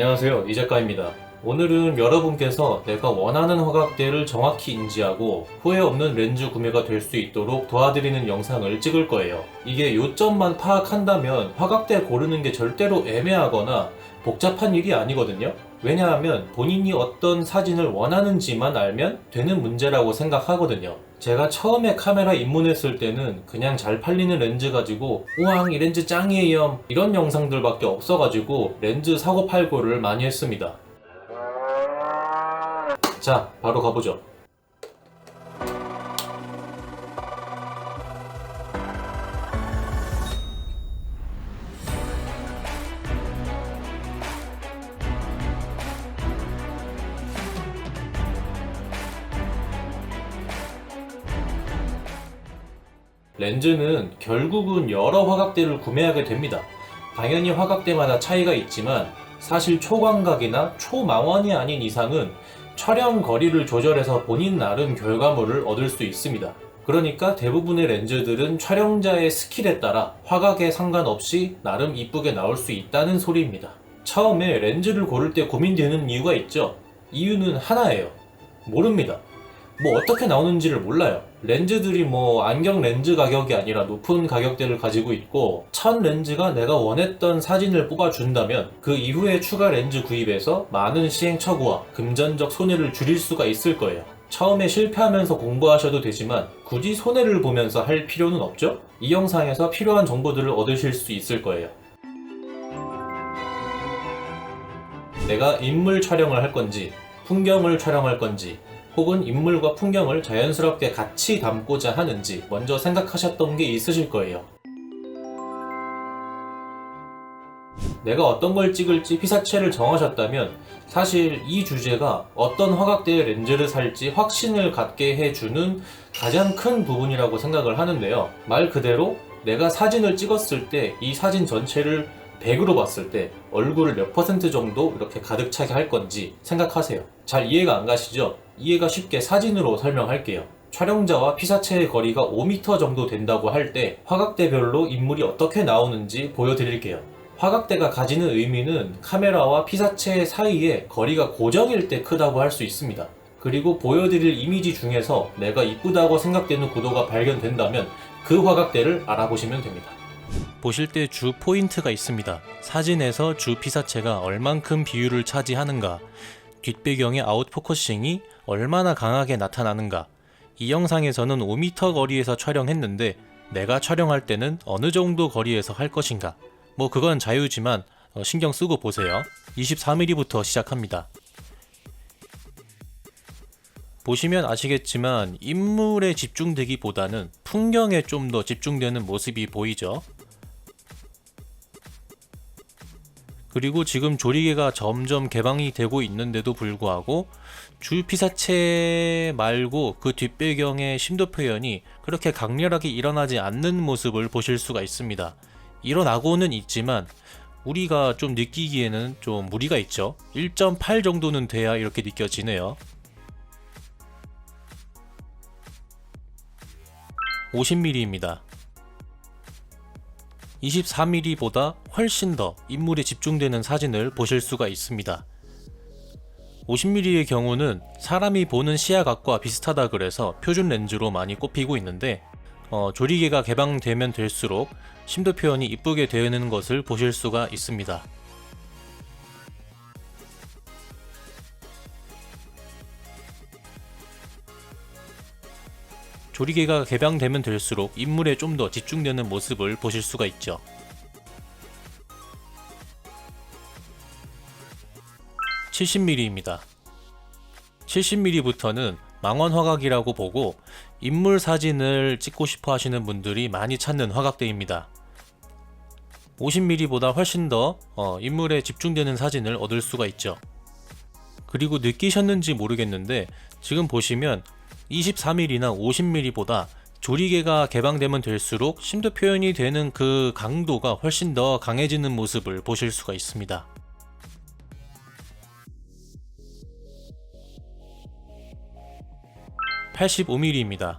안녕하세요, 이 작가입니다. 오늘은 여러분께서 내가 원하는 화각대를 정확히 인지하고 후회 없는 렌즈 구매가 될 수 있도록 도와드리는 영상을 찍을 거예요. 이게 요점만 파악한다면 화각대 고르는 게 절대로 애매하거나 복잡한 일이 아니거든요. 왜냐하면 본인이 어떤 사진을 원하는지만 알면 되는 문제라고 생각하거든요. 제가 처음에 카메라 입문했을 때는 그냥 잘 팔리는 렌즈 가지고 우왕 이 렌즈 짱이에요 이런 영상들밖에 없어가지고 렌즈 사고 팔고를 많이 했습니다. 자, 바로 가보죠. 렌즈는 결국은 여러 화각대를 구매하게 됩니다. 당연히 화각대마다 차이가 있지만 사실 초광각이나 초망원이 아닌 이상은 촬영 거리를 조절해서 본인 나름 결과물을 얻을 수 있습니다. 그러니까 대부분의 렌즈들은 촬영자의 스킬에 따라 화각에 상관없이 나름 이쁘게 나올 수 있다는 소리입니다. 처음에 렌즈를 고를 때 고민되는 이유가 있죠. 이유는 하나예요. 모릅니다. 뭐 어떻게 나오는지를 몰라요. 렌즈들이 뭐 안경 렌즈 가격이 아니라 높은 가격대를 가지고 있고 첫 렌즈가 내가 원했던 사진을 뽑아준다면 그 이후에 추가 렌즈 구입에서 많은 시행착오와 금전적 손해를 줄일 수가 있을 거예요. 처음에 실패하면서 공부하셔도 되지만 굳이 손해를 보면서 할 필요는 없죠? 이 영상에서 필요한 정보들을 얻으실 수 있을 거예요. 내가 인물 촬영을 할 건지 풍경을 촬영할 건지 혹은 인물과 풍경을 자연스럽게 같이 담고자 하는지 먼저 생각하셨던 게 있으실 거예요. 내가 어떤 걸 찍을지 피사체를 정하셨다면 사실 이 주제가 어떤 화각대의 렌즈를 살지 확신을 갖게 해주는 가장 큰 부분이라고 생각을 하는데요. 말 그대로 내가 사진을 찍었을 때 이 사진 전체를 100으로 봤을 때 얼굴을 몇 퍼센트 정도 이렇게 가득 차게 할 건지 생각하세요. 잘 이해가 안 가시죠? 이해가 쉽게 사진으로 설명할게요. 촬영자와 피사체의 거리가 5m 정도 된다고 할 때 화각대별로 인물이 어떻게 나오는지 보여드릴게요. 화각대가 가지는 의미는 카메라와 피사체 사이에 거리가 고정일 때 크다고 할 수 있습니다. 그리고 보여드릴 이미지 중에서 내가 이쁘다고 생각되는 구도가 발견된다면 그 화각대를 알아보시면 됩니다. 보실 때 주 포인트가 있습니다. 사진에서 주 피사체가 얼만큼 비율을 차지하는가, 뒷배경의 아웃포커싱이 얼마나 강하게 나타나는가. 이 영상에서는 5m 거리에서 촬영했는데 내가 촬영할 때는 어느 정도 거리에서 할 것인가. 뭐 그건 자유지만 신경 쓰고 보세요. 24mm부터 시작합니다. 보시면 아시겠지만 인물에 집중되기보다는 풍경에 좀 더 집중되는 모습이 보이죠. 그리고 지금 조리개가 점점 개방이 되고 있는데도 불구하고 주 피사체 말고 그 뒷배경의 심도 표현이 그렇게 강렬하게 일어나지 않는 모습을 보실 수가 있습니다. 일어나고는 있지만 우리가 좀 느끼기에는 좀 무리가 있죠. 1.8 정도는 돼야 이렇게 느껴지네요. 50mm입니다. 24mm보다 훨씬 더 인물에 집중되는 사진을 보실 수가 있습니다. 50mm의 경우는 사람이 보는 시야각과 비슷하다 그래서 표준 렌즈로 많이 꼽히고 있는데 조리개가 개방되면 될수록 심도 표현이 이쁘게 되는 것을 보실 수가 있습니다. 조리개가 개방되면 될수록 인물에 좀 더 집중되는 모습을 보실 수가 있죠. 70mm입니다. 70mm부터는 망원 화각이라고 보고 인물 사진을 찍고 싶어 하시는 분들이 많이 찾는 화각대입니다. 50mm보다 훨씬 더 인물에 집중되는 사진을 얻을 수가 있죠. 그리고 느끼셨는지 모르겠는데 지금 보시면 24mm나 50mm보다 조리개가 개방되면 될수록 심도 표현이 되는 그 강도가 훨씬 더 강해지는 모습을 보실 수가 있습니다. 85mm입니다.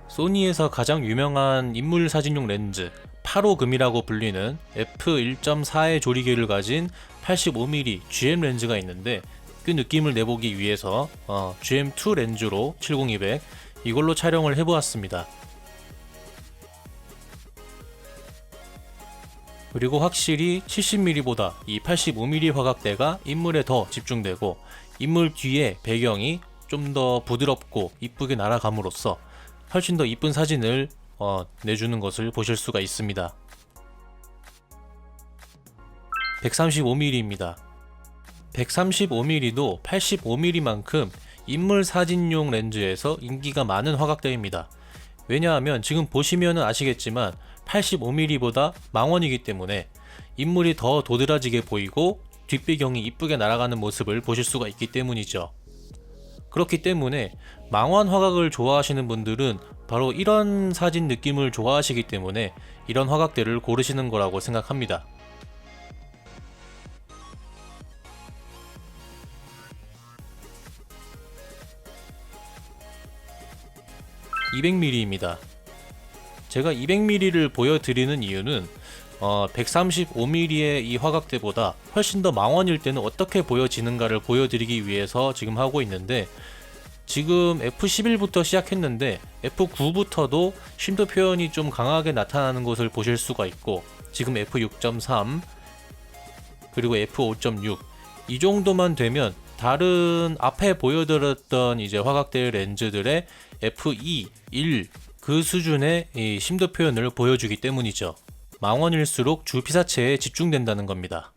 소니에서 가장 유명한 인물 사진용 렌즈 8호금이라고 불리는 f1.4의 조리개를 가진 85mm GM 렌즈가 있는데 그 느낌을 내보기 위해서 GM2 렌즈로 70-200 이걸로 촬영을 해보았습니다. 그리고 확실히 70mm보다 이 85mm 화각대가 인물에 더 집중되고 인물 뒤에 배경이 좀 더 부드럽고 이쁘게 날아감으로써 훨씬 더 이쁜 사진을 내주는 것을 보실 수가 있습니다. 135mm입니다. 135mm도 85mm만큼 인물 사진용 렌즈에서 인기가 많은 화각대입니다. 왜냐하면 지금 보시면 아시겠지만 85mm보다 망원이기 때문에 인물이 더 도드라지게 보이고 뒷배경이 이쁘게 날아가는 모습을 보실 수가 있기 때문이죠. 그렇기 때문에 망원 화각을 좋아하시는 분들은 바로 이런 사진 느낌을 좋아하시기 때문에 이런 화각대를 고르시는 거라고 생각합니다. 200mm입니다. 제가 200mm를 보여드리는 이유는 135mm의 이 화각대보다 훨씬 더 망원일 때는 어떻게 보여지는가를 보여드리기 위해서 지금 하고 있는데, 지금 F11부터 시작했는데 F9부터도 심도 표현이 좀 강하게 나타나는 것을 보실 수가 있고, 지금 F6.3 그리고 F5.6 이 정도만 되면 다른 앞에 보여드렸던 이제 화각대 렌즈들의 F2, 1 그 수준의 이 심도 표현을 보여주기 때문이죠. 망원일수록 주 피사체에 집중된다는 겁니다.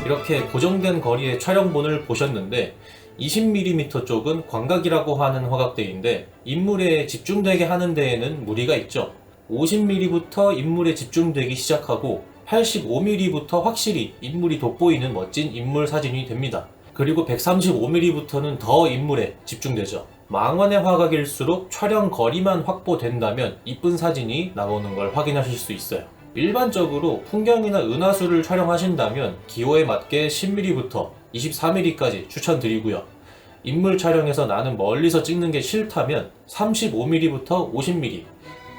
이렇게 고정된 거리의 촬영본을 보셨는데 20mm 쪽은 광각이라고 하는 화각대인데 인물에 집중되게 하는 데에는 무리가 있죠. 50mm부터 인물에 집중되기 시작하고 85mm부터 확실히 인물이 돋보이는 멋진 인물 사진이 됩니다. 그리고 135mm부터는 더 인물에 집중되죠. 망원의 화각일수록 촬영 거리만 확보된다면 이쁜 사진이 나오는 걸 확인하실 수 있어요. 일반적으로 풍경이나 은하수를 촬영하신다면 기호에 맞게 10mm부터 24mm까지 추천드리고요. 인물 촬영에서 나는 멀리서 찍는 게 싫다면 35mm부터 50mm,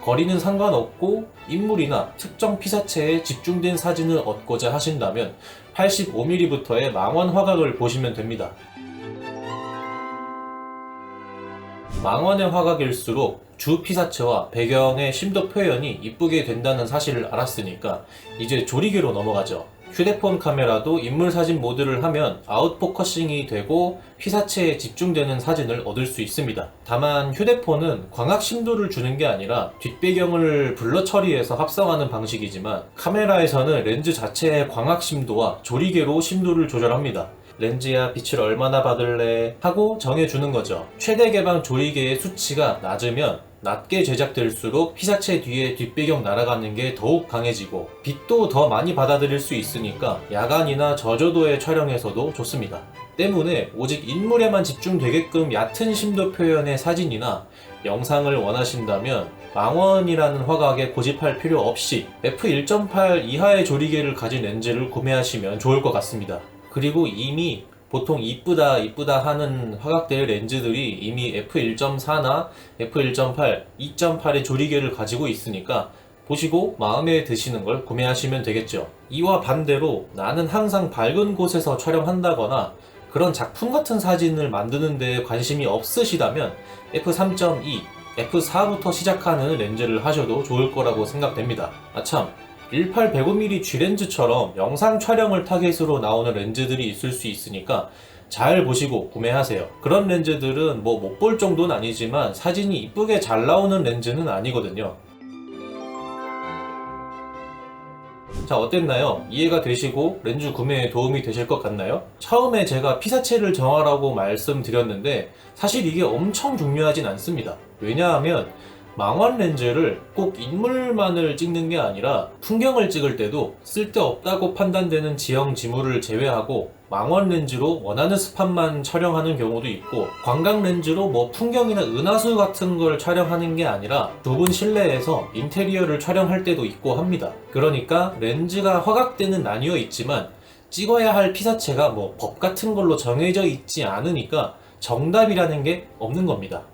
거리는 상관없고 인물이나 특정 피사체에 집중된 사진을 얻고자 하신다면 85mm부터의 망원 화각을 보시면 됩니다. 망원의 화각일수록 주 피사체와 배경의 심도 표현이 이쁘게 된다는 사실을 알았으니까 이제 조리개로 넘어가죠. 휴대폰 카메라도 인물 사진 모드를 하면 아웃포커싱이 되고 피사체에 집중되는 사진을 얻을 수 있습니다. 다만 휴대폰은 광학 심도를 주는 게 아니라 뒷배경을 블러 처리해서 합성하는 방식이지만 카메라에서는 렌즈 자체의 광학 심도와 조리개로 심도를 조절합니다. 렌즈야 빛을 얼마나 받을래 하고 정해주는 거죠. 최대 개방 조리개의 수치가 낮으면 낮게 제작될수록 피사체 뒤에 뒷배경 날아가는 게 더욱 강해지고 빛도 더 많이 받아들일 수 있으니까 야간이나 저조도의 촬영에서도 좋습니다. 때문에 오직 인물에만 집중되게끔 얕은 심도 표현의 사진이나 영상을 원하신다면 망원이라는 화각에 고집할 필요 없이 f1.8 이하의 조리개를 가진 렌즈를 구매하시면 좋을 것 같습니다. 그리고 이미 보통 이쁘다 하는 화각대 렌즈들이 이미 f1.4나 f1.8, 2.8의 조리개를 가지고 있으니까 보시고 마음에 드시는 걸 구매하시면 되겠죠. 이와 반대로 나는 항상 밝은 곳에서 촬영한다거나 그런 작품 같은 사진을 만드는 데 관심이 없으시다면 f3.2, f4부터 시작하는 렌즈를 하셔도 좋을 거라고 생각됩니다. 아참, 18-105mm G렌즈처럼 영상 촬영을 타겟으로 나오는 렌즈들이 있을 수 있으니까 잘 보시고 구매하세요. 그런 렌즈들은 뭐 못 볼 정도는 아니지만 사진이 이쁘게 잘 나오는 렌즈는 아니거든요. 자, 어땠나요? 이해가 되시고 렌즈 구매에 도움이 되실 것 같나요? 처음에 제가 피사체를 정하라고 말씀드렸는데 사실 이게 엄청 중요하진 않습니다. 왜냐하면 망원 렌즈를 꼭 인물만을 찍는 게 아니라 풍경을 찍을 때도 쓸데없다고 판단되는 지형 지물을 제외하고 망원 렌즈로 원하는 스팟만 촬영하는 경우도 있고, 광각 렌즈로 뭐 풍경이나 은하수 같은 걸 촬영하는 게 아니라 좁은 실내에서 인테리어를 촬영할 때도 있고 합니다. 그러니까 렌즈가 화각대는 나뉘어 있지만 찍어야 할 피사체가 뭐 법 같은 걸로 정해져 있지 않으니까 정답이라는 게 없는 겁니다.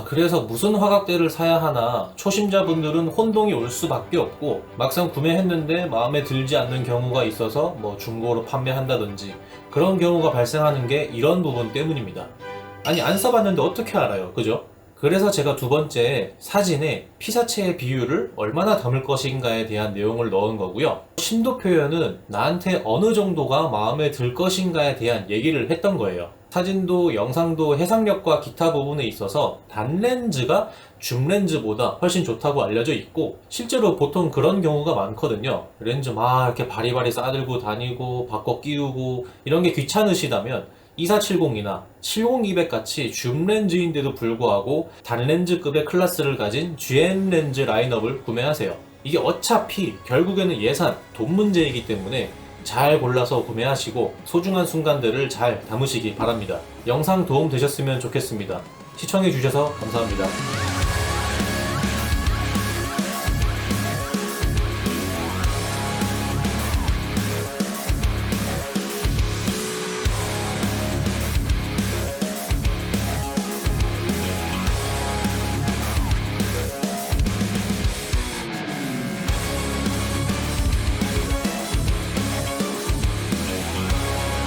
그래서 무슨 화각대를 사야 하나 초심자분들은 혼동이 올 수밖에 없고 막상 구매했는데 마음에 들지 않는 경우가 있어서 뭐 중고로 판매한다든지 그런 경우가 발생하는 게 이런 부분 때문입니다. 아니 안 써봤는데 어떻게 알아요, 그죠? 그래서 제가 두 번째 사진에 피사체의 비율을 얼마나 담을 것인가에 대한 내용을 넣은 거고요. 심도 표현은 나한테 어느 정도가 마음에 들 것인가에 대한 얘기를 했던 거예요. 사진도 영상도 해상력과 기타 부분에 있어서 단렌즈가 줌렌즈보다 훨씬 좋다고 알려져 있고 실제로 보통 그런 경우가 많거든요. 렌즈 막 이렇게 바리바리 싸들고 다니고 바꿔 끼우고 이런 게 귀찮으시다면 2470이나 70200 같이 줌 렌즈인데도 불구하고 단렌즈급의 클래스를 가진 GM 렌즈 라인업을 구매하세요. 이게 어차피 결국에는 예산, 돈 문제이기 때문에 잘 골라서 구매하시고 소중한 순간들을 잘 담으시기 바랍니다. 영상 도움 되셨으면 좋겠습니다. 시청해주셔서 감사합니다.